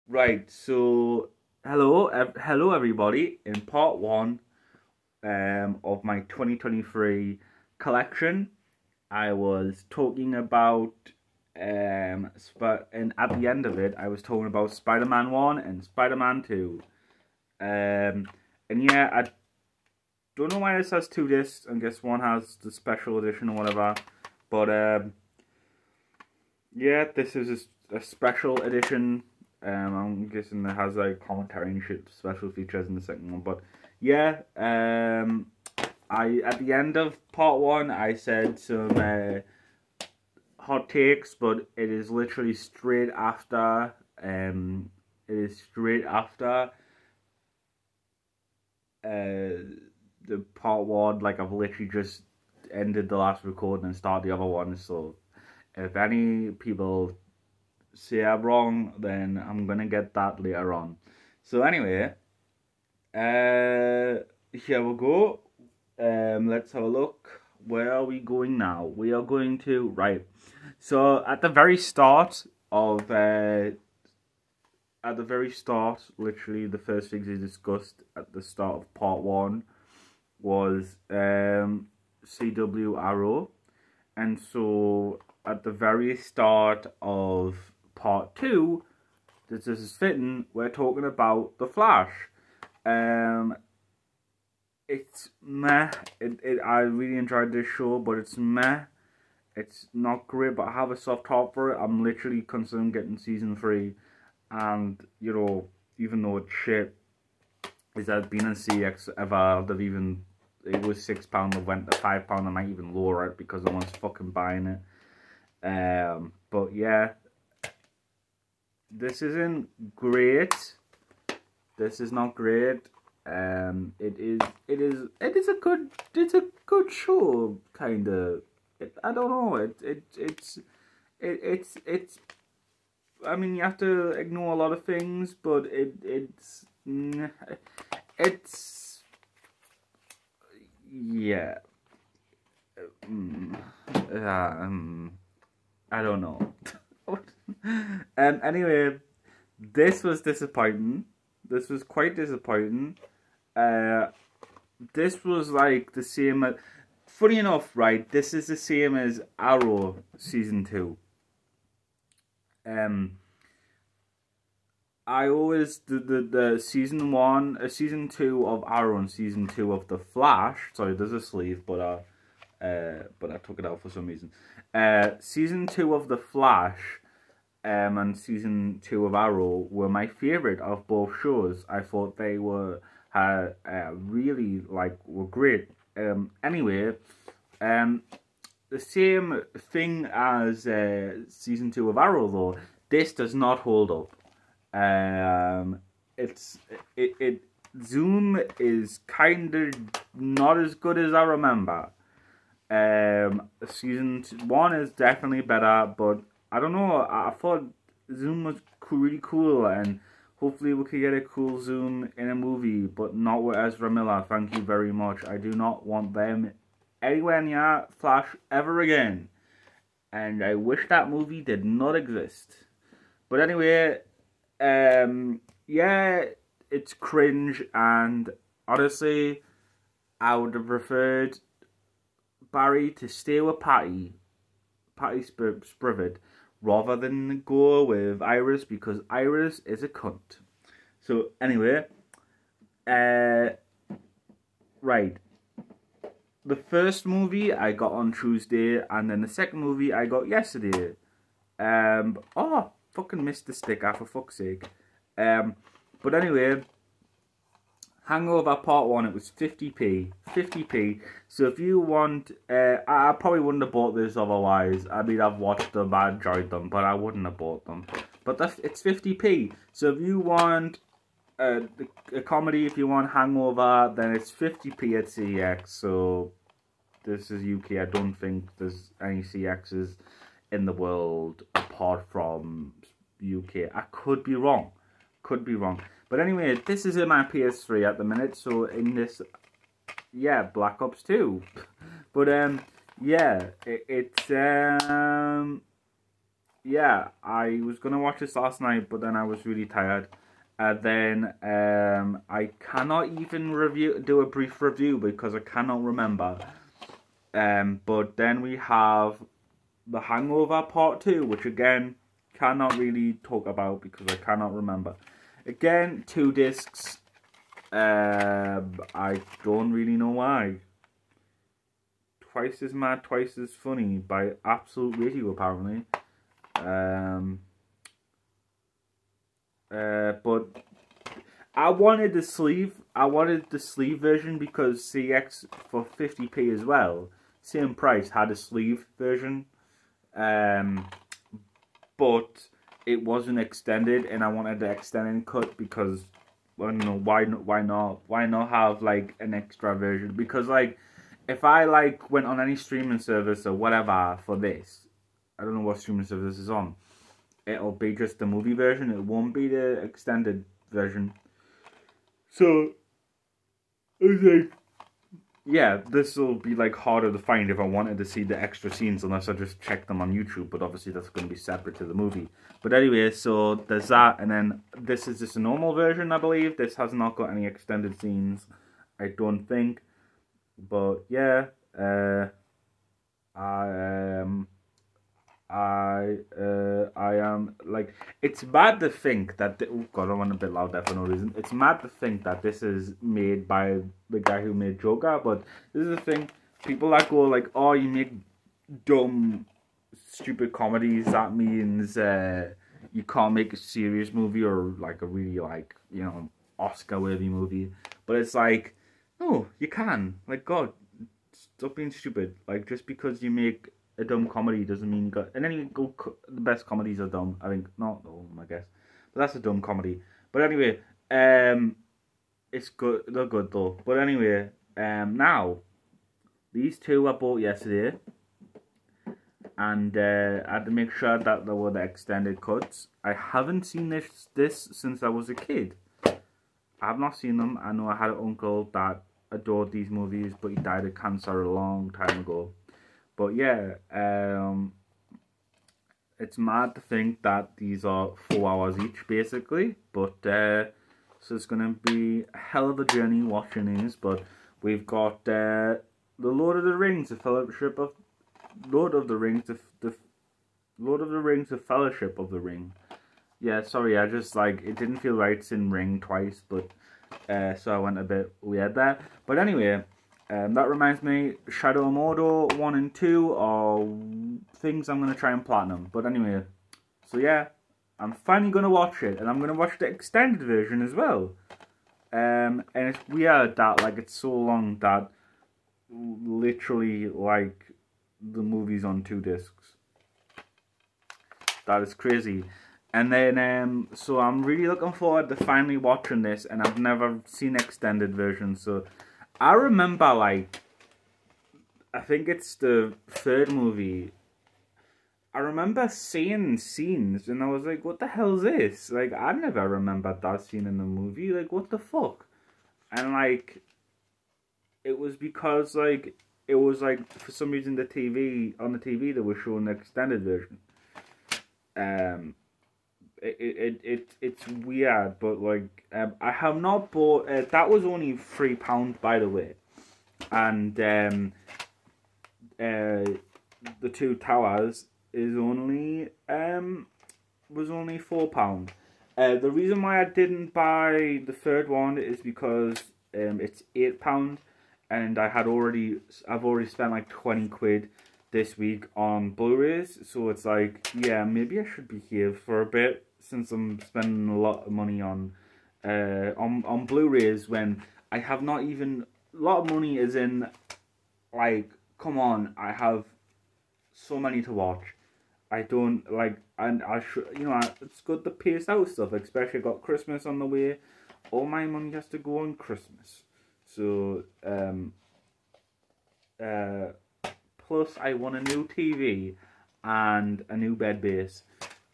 Right, so hello everybody. In part one of my 2023 collection, I was talking about and at the end of it, I was talking about Spider-Man 1 and Spider-Man 2. And yeah, I don't know why this has two discs. I guess one has the special edition or whatever. But yeah, this is a special edition. I'm guessing it has like commentary and shit, special features in the second one. But yeah, I at the end of part one, I said some hot takes, but it is literally straight after. It is straight after the part one. Like I've literally just ended the last recording and started the other one. So if any people say I'm wrong, then I'm gonna get that later on. So anyway, here we go. Let's have a look. Where are we going now? We are going to So at the very start of literally the first things we discussed at the start of part one was CW Arrow, and so at the very start of part two, this is fitting, we're talking about The Flash. It's meh. I really enjoyed this show, but it's meh. It's not great, but I have a soft heart for it. I'm literally considering getting season 3, and you know, even though it's shit, is that been on CX ever? It was £6, it went to £5, I might even lower it because no one's fucking buying it. But yeah, this isn't great. This is not great. It is a good show, kind of. I don't know. It's. I mean, you have to ignore a lot of things, but it's yeah. I don't know. Anyway, this was disappointing. This was quite disappointing. This was like the same as, funny enough, right? This is the same as Arrow season 2. I always the season 1, season 2 of Arrow and season 2 of The Flash. Sorry, there's a sleeve, but I took it out for some reason. Season 2 of The Flash and season 2 of Arrow were my favorite of both shows. I thought they were really were great. Anyway, the same thing as season 2 of Arrow though. This does not hold up. Zoom is kind of not as good as I remember. Season 1 is definitely better, but I don't know. I thought Zoom was really cool, and hopefully we could get a cool Zoom in a movie, but not with Ezra Miller. Thank you very much. I do not want them anywhere near Flash ever again, and I wish that movie did not exist. But anyway, yeah, it's cringe, and honestly, I would have preferred Barry to stay with Patty Sprivet, rather than go with Iris, because Iris is a cunt. So anyway, right. The first movie I got on Tuesday, and then the second movie I got yesterday. Oh, fucking missed the sticker, for fuck's sake. But anyway, Hangover Part 1, it was 50p. 50p. So if you want, I probably wouldn't have bought this otherwise. I mean, I've watched them, I enjoyed them, but I wouldn't have bought them. But it's 50p. So if you want a comedy, if you want Hangover, then it's 50p at CX. So this is UK. I don't think there's any CXs in the world apart from UK. I could be wrong. Could be wrong. But anyway, this is in my PS3 at the minute, so in this, yeah, Black Ops 2. But, yeah, it's, yeah, I was gonna watch this last night, but then I was really tired. And then I cannot even do a brief review because I cannot remember. But then we have The Hangover Part 2, which again cannot really talk about because I cannot remember. Again, 2 discs. I don't really know why. Twice as Mad, Twice as Funny by Absolute Radio, apparently. But I wanted the sleeve. I wanted the sleeve version because CX for 50p as well, same price, had a sleeve version. But it wasn't extended, and I wanted the extended cut because I don't know why not have like an extra version, because like if I like went on any streaming service or whatever for this, I don't know what streaming service is on, it'll be just the movie version, it won't be the extended version. So I was like, yeah, this will be like harder to find if I wanted to see the extra scenes, unless I just check them on YouTube, but obviously that's going to be separate to the movie. But anyway, so there's that, and then this is just a normal version, I believe. This has not got any extended scenes, I don't think. But yeah, I am like, it's mad to think that oh god, I went a bit loud there for no reason. It's mad to think that this is made by the guy who made Joker, but this is the thing, people that go like, oh, you make dumb stupid comedies, that means you can't make a serious movie or like a really like, you know, Oscar worthy movie. But it's like, no, you can, like, god, stop being stupid. Like, just because you make a dumb comedy doesn't mean you got... And anyway, the best comedies are dumb. I think, not all of them, I guess. But that's a dumb comedy. But anyway, it's good. They're good, though. But anyway, now, these 2 I bought yesterday. And I had to make sure that there were the extended cuts. I haven't seen this since I was a kid. I have not seen them. I know I had an uncle that adored these movies, but he died of cancer a long time ago. But yeah, it's mad to think that these are 4 hours each, basically. But so it's gonna be a hell of a journey watching these. But we've got the Lord of the Rings, the Fellowship of Lord of the Rings, the Lord of the Rings, the Fellowship of the Ring. Yeah, sorry, I just like, it didn't feel right saying ring twice, but so I went a bit weird there. But anyway, that reminds me, Shadow of Mordor 1 and 2 are things I'm going to try and platinum. But anyway, so yeah, I'm finally going to watch it, and I'm going to watch the extended version as well. And it's weird that like it's so long that literally like the movie's on 2 discs. That is crazy. And then, so I'm really looking forward to finally watching this, and I've never seen extended versions, so I remember, like, I think it's the 3rd movie, I remember seeing scenes, and I was like, what the hell is this? Like, I never remembered that scene in the movie, like, what the fuck? And, like, it was because, like, it was, like, for some reason on the TV, they were showing the extended version. It's weird, but like I have not bought. That was only £3, by the way, and the 2 Towers is only was only £4. The reason why I didn't buy the 3rd one is because it's £8, and I've already spent like 20 quid this week on Blu-rays, so it's like, yeah, maybe I should be here for a bit, since I'm spending a lot of money on Blu-rays when I have not even, a lot of money is in, like, come on, I have so many to watch. I don't, like, and I should, you know, it's good to pace out stuff, especially got Christmas on the way. All my money has to go on Christmas. So, plus I want a new TV and a new bed base,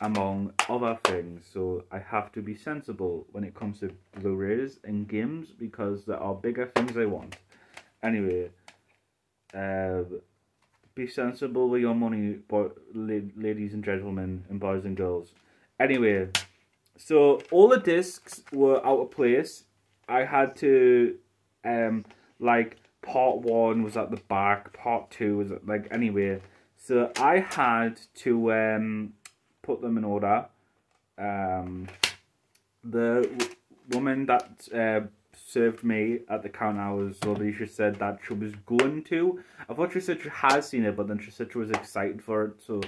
among other things. So I have to be sensible when it comes to Blu-rays and games, because there are bigger things I want. Anyway, be sensible with your money, ladies and gentlemen, and boys and girls. Anyway, so all the discs were out of place. I had to, like, part 1 was at the back, part 2 was at, like, anyway. So I had to put them in order. The woman that served me at the counter was lovely. She said that she was going to. I thought she said she has seen it, but then she said she was excited for it. So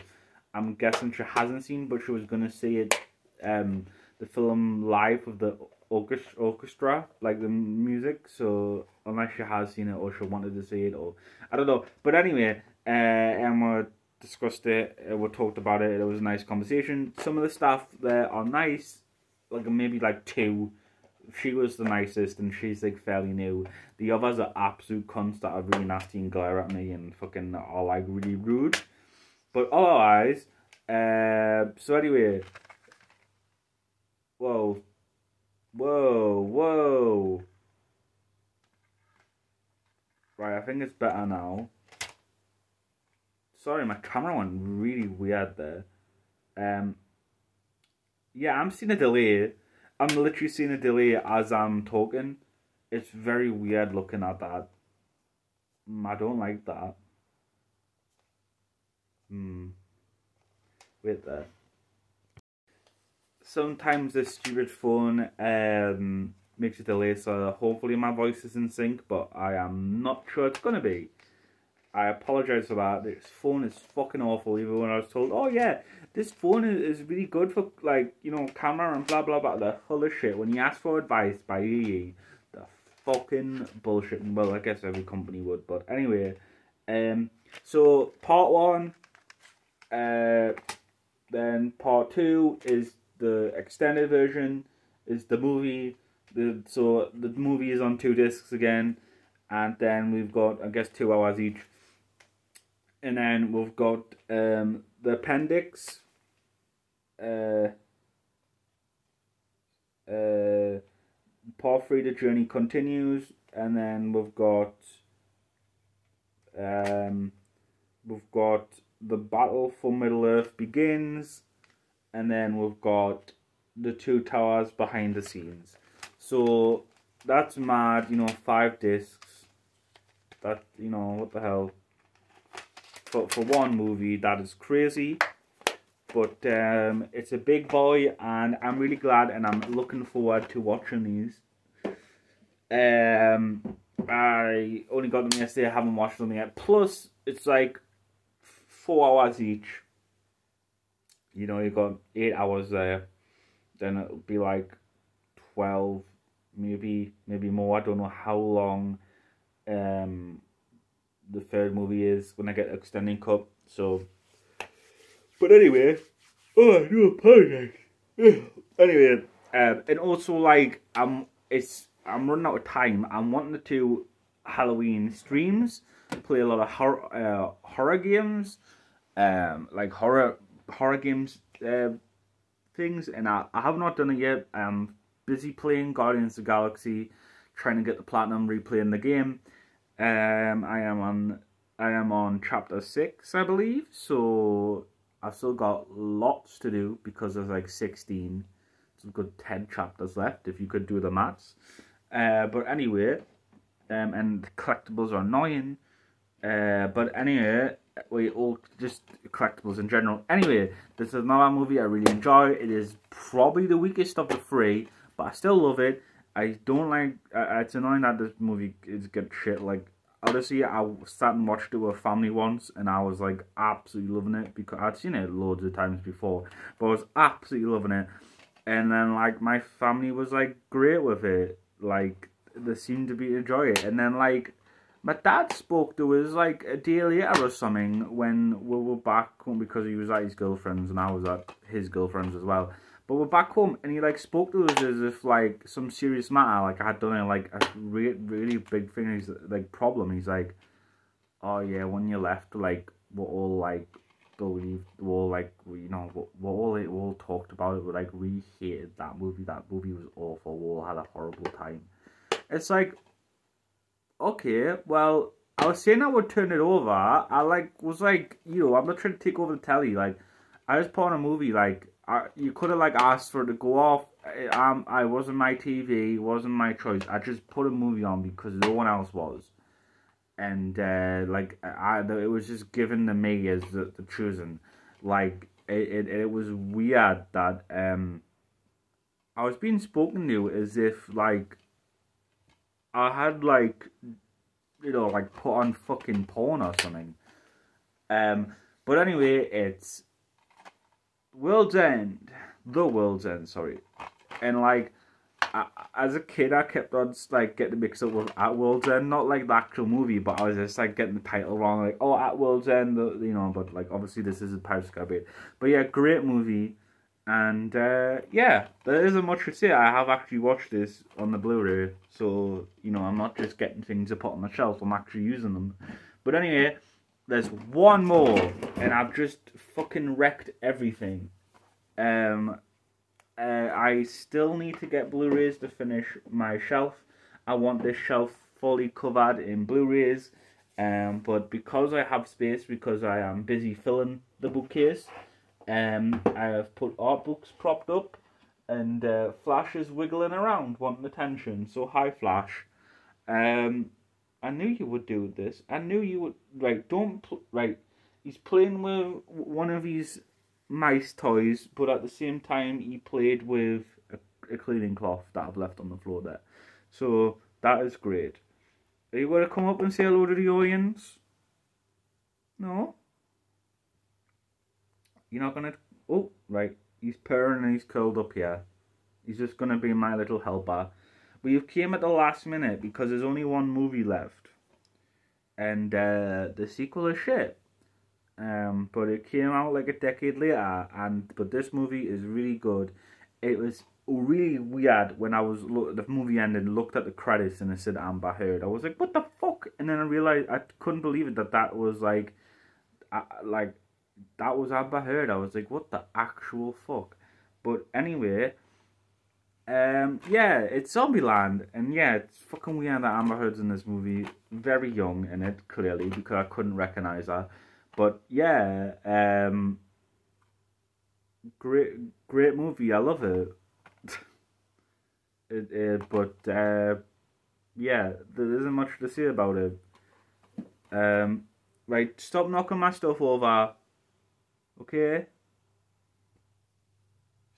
I'm guessing she hasn't seen, but she was going to see it, the film live with the orchestra, like the music. So unless she has seen it or she wanted to see it, or I don't know. But anyway, Emma discussed it. We talked about it. It was a nice conversation. Some of the staff there are nice, like maybe like 2. She was the nicest, and she's like fairly new. The others are absolute cunts that are really nasty and glare at me and fucking are like really rude. But otherwise, so anyway, whoa. Right, I think it's better now. Sorry, my camera went really weird there. Yeah, I'm seeing a delay. I'm literally seeing a delay as I'm talking. It's very weird looking at that. I don't like that. Wait there. Sometimes this stupid phone makes a delay, so hopefully my voice is in sync, but I am not sure it's gonna be. I apologize for that. This phone is fucking awful. Even when I was told, oh yeah, this phone is really good for, like, you know, camera and blah blah blah, the full of shit. When you ask for advice by EE, the fucking bullshit. Well, I guess every company would, but anyway. So part 1, then part 2 is the extended version, is the movie. So the movie is on 2 discs again, and then we've got, I guess, 2 hours each. And then we've got the appendix, part 3, the journey continues, and then we've got the battle for Middle Earth begins, and then we've got the 2 towers behind the scenes. So that's mad, you know, 5 discs. That, you know, what the hell. For one movie, that is crazy. But it's a big boy, and I'm really glad, and I'm looking forward to watching these. I only got them yesterday. I haven't watched them yet. Plus, it's like 4 hours each. You know, you've got 8 hours there. Then it'll be like 12, maybe more. I don't know how long the 3rd movie is when I get extending cut. So, but anyway, oh, I do apologize. Anyway, and also, like, I'm running out of time. I'm wanting to do Halloween streams, play a lot of horror games, like horror games things, and I have not done it yet. I'm busy playing Guardians of the Galaxy, trying to get the platinum, replaying the game. I am on chapter 6, I believe, so I've still got lots to do because there's like 16. It's a good 10 chapters left if you could do the maths. But anyway, and collectibles are annoying. But anyway, we all just collectibles in general. Anyway, this is another movie I really enjoy. It is probably the weakest of the 3, but I still love it. I don't like. It's annoying that this movie is good shit. Like, honestly, I sat and watched it with a family once, and I was like absolutely loving it because I'd seen it loads of times before, but I was absolutely loving it. And then, like, my family was like great with it. Like, they seemed to be enjoying it. And then, like, my dad spoke to us like a day later or something when we were back home, because he was at his girlfriend's and I was at his girlfriend's as well. But we're back home, and he like spoke to us as if like some serious matter, like I had done it like a really big thing. He's like problem. He's like, oh yeah, when you left, like we're all like believed, we're all like, you know, we're all talked about it. We're like, we hated that movie. That movie was awful. We all had a horrible time. It's like, okay, well, I was saying I would turn it over. I was like, I'm not trying to take over the telly. Like, I just put on a movie. Like, you could have like asked for it to go off. I wasn't my TV. It wasn't my choice. I just put a movie on because no one else was. And it was just given to me as the choosing. Like, it was weird that I was being spoken to as if like I had like like put on fucking porn or something. But anyway, it's World's End, The World's End, sorry, and like. As a kid, I kept on like getting mixed up with At World's End, not like the actual movie, but I was just like getting the title wrong, like At World's End, but like obviously this is a Pirates of the Caribbean. But yeah, great movie, and yeah, there isn't much to say. I have actually watched this on the Blu-ray, so I'm not just getting things to put on the shelf. I'm actually using them. But anyway, there's one more, and I've just fucking wrecked everything. I still need to get Blu-rays to finish my shelf. I want this shelf fully covered in Blu-rays, but because I have space, because I am busy filling the bookcase, I have put art books propped up, and Flash is wiggling around, wanting attention. So hi, Flash. I knew you would do this. I knew you would. Right, he's playing with one of his nice toys, but at the same time he played with a cleaning cloth that I've left on the floor there. So that is great. Are you going to come up and say hello to the audience? No? You're not going to... Oh, right. He's purring and he's curled up here. He's just going to be my little helper. But you came at the last minute because there's only one movie left. And the sequel is shit. But it came out like a decade later, but this movie is really good. It was really weird when I was the movie ended, looked at the credits and it said Amber Heard. I was like, what the fuck? And then I realized I couldn't believe it that was like that was Amber Heard. I was like, what the actual fuck? But anyway, yeah, it's Zombieland, and yeah, it's fucking weird that Amber Heard's in this movie, very young in it, clearly, because I couldn't recognize her. But yeah, great movie. I love it. But yeah, there isn't much to say about it. Right, stop knocking my stuff over. Okay?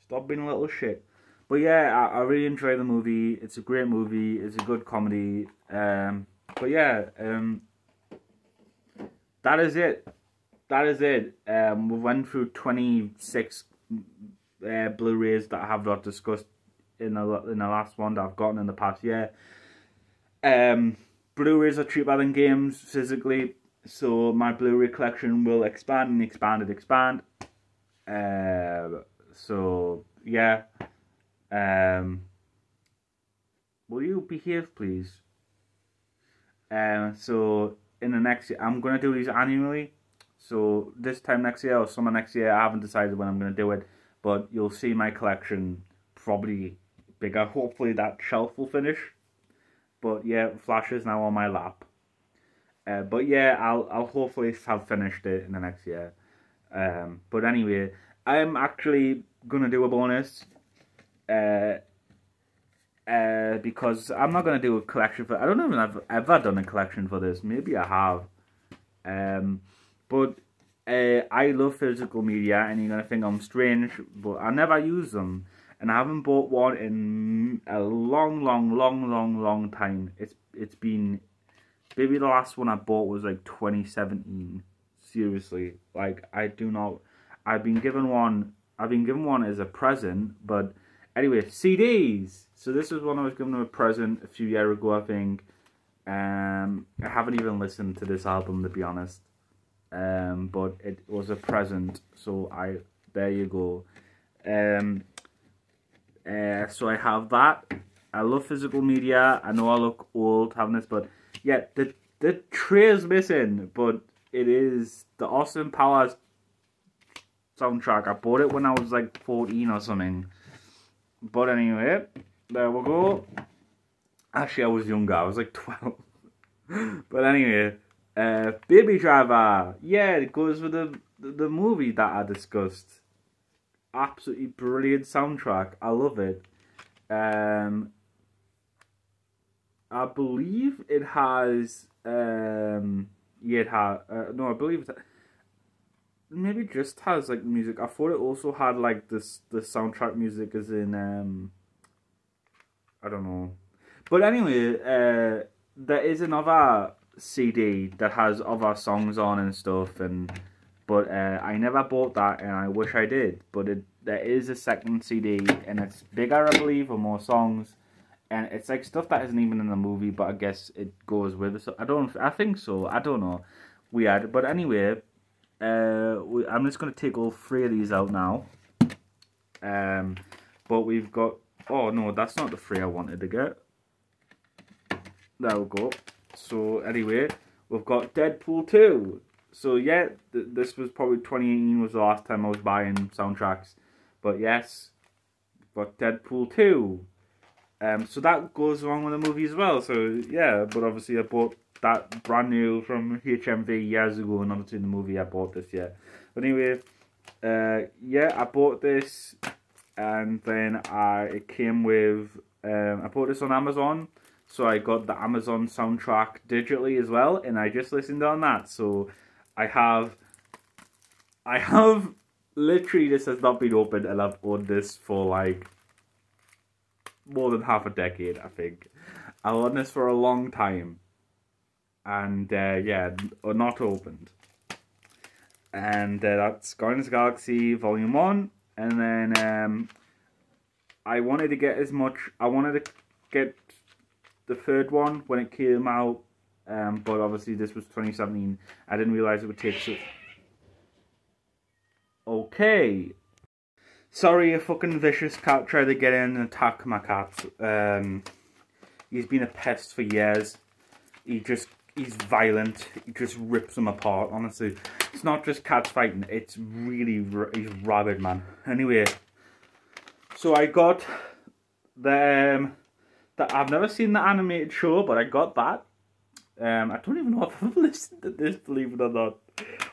Stop being a little shit. But yeah, I really enjoy the movie. It's a great movie. It's a good comedy. But yeah, that is it. That is it. We went through 26 Blu-rays that I have not discussed in the last one that I've gotten in the past year. Blu-rays are cheaper than games physically, so my Blu-ray collection will expand and expand and expand. So yeah. Will you behave, please? So in the next year, I'm gonna do these annually. So this time next year or summer next year, I haven't decided when I'm going to do it, but you'll see my collection probably bigger. Hopefully that shelf will finish. But yeah, Flash is now on my lap. But yeah, I'll hopefully have finished it in the next year. But anyway, I'm actually going to do a bonus. Because I'm not going to do a collection for... I don't know if I've ever done a collection for this. Maybe I have. But I love physical media, and you're going to think I'm strange, but I never use them. And I haven't bought one in a long time. It's been... Maybe the last one I bought was like 2017. Seriously. Like, I've been given one as a present, but... Anyway, CDs! So this was one I was given a present a few years ago, I think. I haven't even listened to this album, to be honest. But it was a present, so there you go. So I have that. I love physical media. I know I look old having this, but yeah, the tray is missing, but it is the Austin Powers soundtrack. I bought it when I was like 14 or something. But anyway, there we go. Actually, I was younger. I was like 12. But anyway, Baby Driver. Yeah, it goes with the movie that I discussed. Absolutely brilliant soundtrack. I love it. I believe it has. Yeah, it has. No, I believe it. Maybe it just has like music. I thought it also had like this. The soundtrack music is in. I don't know. But anyway, there is another CD that has other songs on and stuff, but I never bought that, and I wish I did. But there is a second CD, and it's bigger, I believe, with more songs, and it's like stuff that isn't even in the movie, but I guess it goes with it. So I think so. I don't know. Weird. But anyway, I'm just gonna take all three of these out now. But we've got. Oh no, that's not the three I wanted to get. There we go. So anyway, we've got Deadpool 2. So yeah, this was probably 2018 was the last time I was buying soundtracks. But yes, we've got Deadpool 2. So that goes along with the movie as well. So yeah, but obviously I bought that brand new from HMV years ago, and obviously in the movie I bought this, yeah. But anyway, yeah, I bought this, and then it came with, I bought this on Amazon. So I got the Amazon soundtrack digitally as well, and I just listened on that. So I have literally, this has not been opened, and I've owned this for like more than half a decade, I think. I've owned this for a long time, and yeah, not opened. And that's Guardians of the Galaxy Volume 1, and then I wanted to get the third one when it came out, but obviously this was 2017. I didn't realise it would take so... Okay. Sorry, a fucking vicious cat tried to get in and attack my cat. He's been a pest for years. He's violent. He just rips them apart, honestly. It's not just cats fighting, it's really... He's rabid, man. Anyway, so I got the... I've never seen the animated show, but I got that. I don't even know if I've listened to this, believe it or not.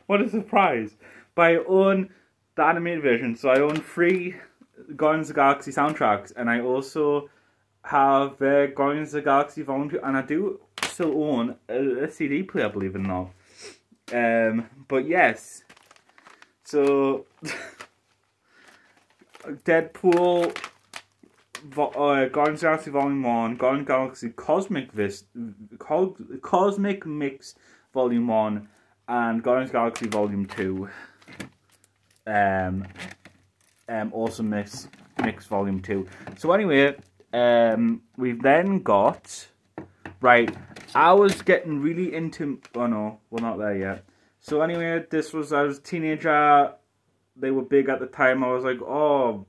What a surprise. But I own the animated version, so I own 3 Guardians of the Galaxy soundtracks, and I also have Guardians of the Galaxy Volume 2, and I do still own a CD player, believe it or not. But yes, so Deadpool... Guardians of the Galaxy Volume 1, Guardians of the Galaxy Cosmic Mix Volume 1, and Guardians of the Galaxy Volume 2. Awesome Mix Volume 2. So anyway, we've then got... Right, I was getting really into... Oh no, we're not there yet. So anyway, I was a teenager. They were big at the time. I was like, oh...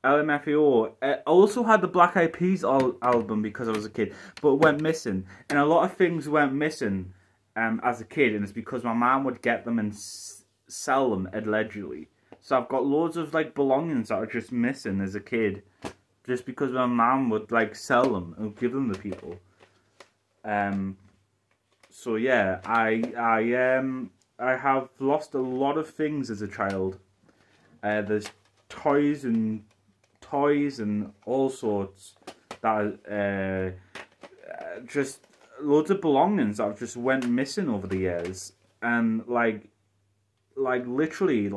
LMFAO. I also had the Black Eyed Peas album because I was a kid, but it went missing. And a lot of things went missing as a kid, and it's because my mum would get them and sell them allegedly. So I've got loads of like belongings that are just missing as a kid, just because my mum would like sell them and give them to people. So yeah, I have lost a lot of things as a child. There's toys and all sorts that just loads of belongings that just went missing over the years, and like literally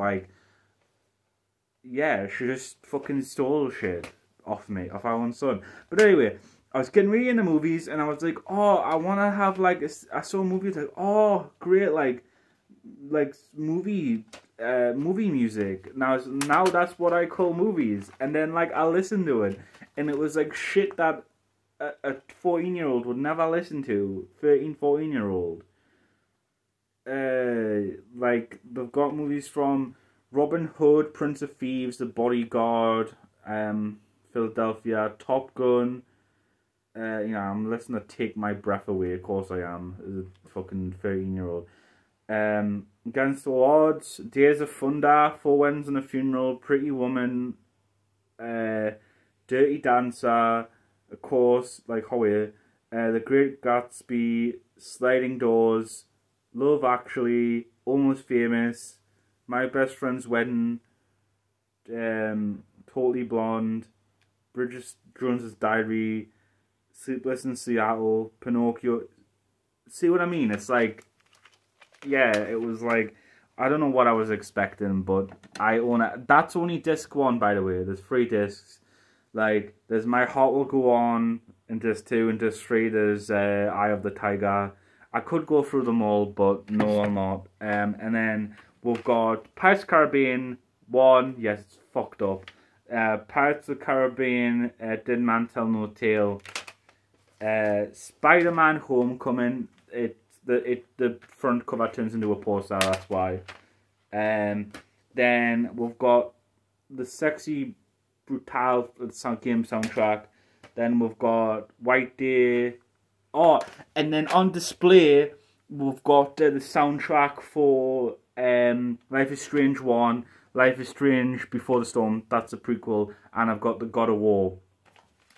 yeah, she just fucking stole shit off our own son. But anyway, I was getting really into movies, and I was like, oh, I want to have like I saw a movie, like, oh great, like movie music. Now that's what I call movies. And then like I listened to it, and it was like shit that a 14-year-old would never listen to. 14-year-old. Like they've got movies from Robin Hood, Prince of Thieves, The Bodyguard, Philadelphia, Top Gun. You know, I'm listening to Take My Breath Away. Of course I am, as a fucking 13-year-old. Against the Odds, Days of Thunder, Four Weddings and a Funeral, Pretty Woman, Dirty Dancer, of course, like Howie, The Great Gatsby, Sliding Doors, Love Actually, Almost Famous, My Best Friend's Wedding, Totally Blonde, Bridget Jones's Diary, Sleepless in Seattle, Pinocchio. See what I mean? It's like, yeah, it was like, I don't know what I was expecting, but I own it. That's only disc 1, by the way. There's 3 discs. Like, there's My Heart Will Go On in disc 2, and disc 3 there's Eye of the Tiger. I could go through them all, but no, I'll not. And then we've got Pirates of the Caribbean 1. Yes, it's fucked up. Pirates of the Caribbean, Dead Man Tell No Tale. Spider-Man Homecoming. The front cover turns into a poster, that's why. Then we've got the Sexy Brutal game soundtrack. Then we've got White Day. Oh, and then on display we've got the soundtrack for Life is Strange 1, Life is Strange Before the Storm, that's a prequel, and I've got the God of War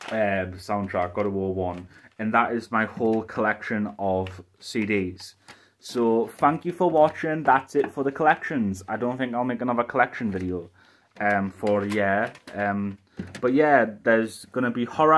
soundtrack, God of War 1, and that is my whole collection of CDs. So thank you for watching. That's it for the collections. I don't think I'll make another collection video for a year, but yeah, there's gonna be horror